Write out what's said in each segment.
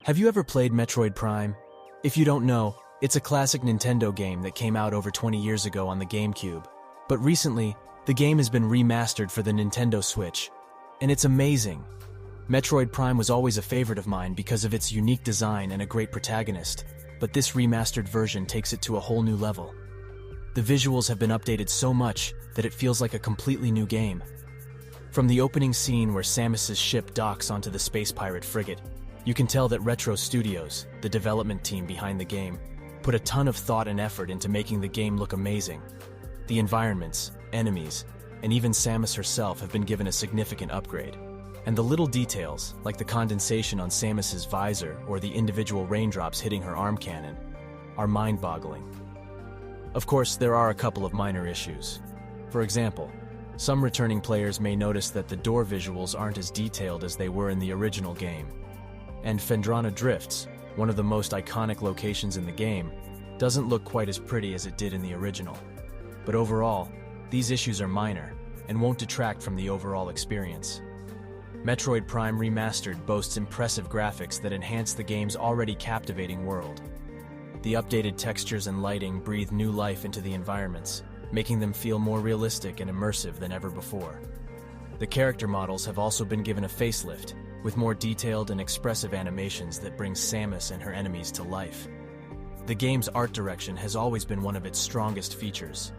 Have you ever played Metroid Prime? If you don't know, it's a classic Nintendo game that came out over 20 years ago on the GameCube. But recently, the game has been remastered for the Nintendo Switch, and it's amazing. Metroid Prime was always a favorite of mine because of its unique design and a great protagonist, but this remastered version takes it to a whole new level. The visuals have been updated so much that it feels like a completely new game. From the opening scene where Samus's ship docks onto the space pirate frigate, you can tell that Retro Studios, the development team behind the game, put a ton of thought and effort into making the game look amazing. The environments, enemies, and even Samus herself have been given a significant upgrade. And the little details, like the condensation on Samus's visor or the individual raindrops hitting her arm cannon, are mind-boggling. Of course, there are a couple of minor issues. For example, some returning players may notice that the door visuals aren't as detailed as they were in the original game. And Phendrana Drifts, one of the most iconic locations in the game, doesn't look quite as pretty as it did in the original. But overall, these issues are minor and won't detract from the overall experience. Metroid Prime Remastered boasts impressive graphics that enhance the game's already captivating world. The updated textures and lighting breathe new life into the environments, making them feel more realistic and immersive than ever before. The character models have also been given a facelift, with more detailed and expressive animations that bring Samus and her enemies to life. The game's art direction has always been one of its strongest features,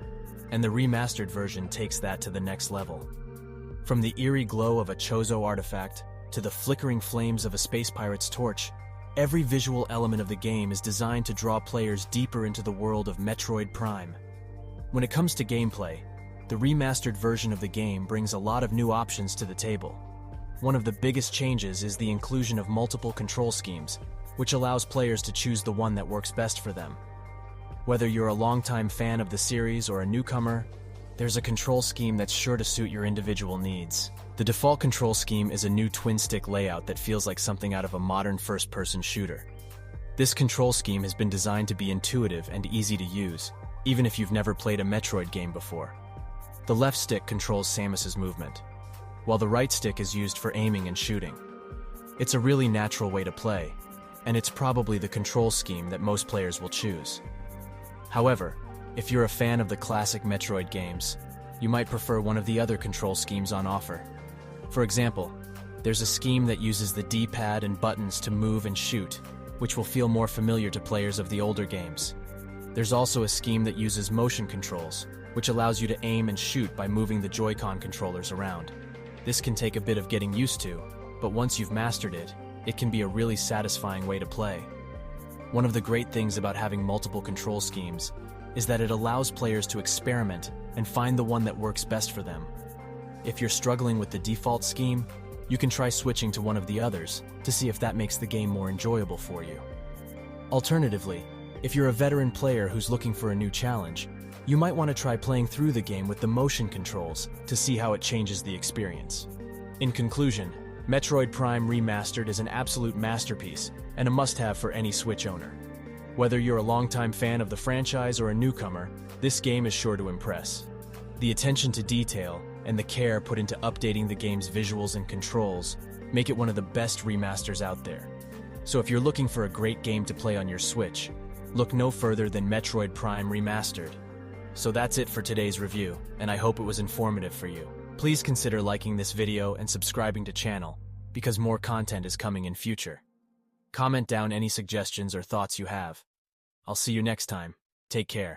and the remastered version takes that to the next level. From the eerie glow of a Chozo artifact to the flickering flames of a space pirate's torch, every visual element of the game is designed to draw players deeper into the world of Metroid Prime. When it comes to gameplay, the remastered version of the game brings a lot of new options to the table. One of the biggest changes is the inclusion of multiple control schemes, which allows players to choose the one that works best for them. Whether you're a longtime fan of the series or a newcomer, there's a control scheme that's sure to suit your individual needs. The default control scheme is a new twin-stick layout that feels like something out of a modern first-person shooter. This control scheme has been designed to be intuitive and easy to use, even if you've never played a Metroid game before. The left stick controls Samus's movement, while the right stick is used for aiming and shooting. It's a really natural way to play, and it's probably the control scheme that most players will choose. However, if you're a fan of the classic Metroid games, you might prefer one of the other control schemes on offer. For example, there's a scheme that uses the D-pad and buttons to move and shoot, which will feel more familiar to players of the older games. There's also a scheme that uses motion controls, which allows you to aim and shoot by moving the Joy-Con controllers around. This can take a bit of getting used to, but once you've mastered it, it can be a really satisfying way to play. One of the great things about having multiple control schemes is that it allows players to experiment and find the one that works best for them. If you're struggling with the default scheme, you can try switching to one of the others to see if that makes the game more enjoyable for you. Alternatively, if you're a veteran player who's looking for a new challenge, you might want to try playing through the game with the motion controls to see how it changes the experience. In conclusion, Metroid Prime Remastered is an absolute masterpiece and a must-have for any Switch owner. Whether you're a longtime fan of the franchise or a newcomer, this game is sure to impress. The attention to detail and the care put into updating the game's visuals and controls make it one of the best remasters out there. So if you're looking for a great game to play on your Switch, look no further than Metroid Prime Remastered. So that's it for today's review, and I hope it was informative for you. Please consider liking this video and subscribing to channel, because more content is coming in future. Comment down any suggestions or thoughts you have. I'll see you next time. Take care.